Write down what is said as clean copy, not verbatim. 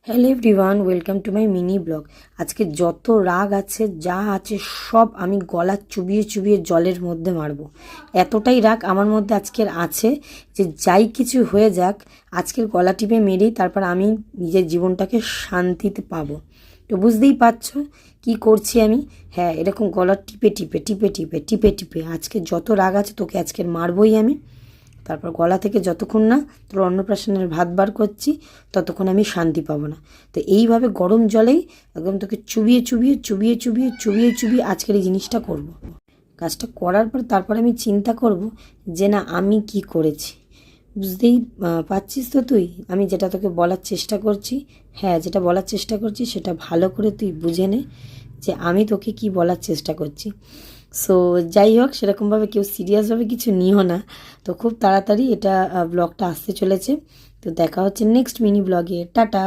Hello everyone, welcome to my mini blog. আজকে যত রাগ আছে যা আছে সব আমি গলা চুবিয়ে চুবিয়ে জলের মধ্যে মারবো। এতটাই রাগ আমার মধ্যে আজকের আছে যে যাই কিছু হয়ে যাক, আজকের গলা টিপে মেরেই তারপর আমি নিজের জীবনটাকে শান্তিতে পাবো। তো বুঝতেই পারছো কি করছি আমি। হ্যাঁ, এরকম গলা টিপে টিপে টিপে টিপে টিপে টিপে আজকে যত রাগ আছে তোকে আজকের মারবই আমি। তারপর গলা থেকে যতক্ষণ না তোর অন্নপ্রাশনের ভাত বার করছি ততক্ষণ আমি শান্তি পাবো না। তো এইভাবে গরম জলেই একদম তোকে চুবিয়ে চুবিয়ে চুবিয়ে চুবিয়ে চুবিয়ে চুবিয়ে আজকের এই জিনিসটা করব। কাজটা করার পর তারপর আমি চিন্তা করব যে না আমি কি করেছি। বুঝতেই পারছিস তো তুই আমি যেটা তোকে বলার চেষ্টা করছি। হ্যাঁ, যেটা বলার চেষ্টা করছি সেটা ভালো করে তুই বুঝে নে যে আমি তোকে কি বলার চেষ্টা করছি। সো যাই হোক, সেরকমভাবে কেউ সিরিয়াসভাবে কিছু নিও না। তো খুব তাড়াতাড়ি এটা ব্লগটা আসতে চলেছে। তো দেখা হচ্ছে নেক্সট মিনি ব্লগে। টাটা।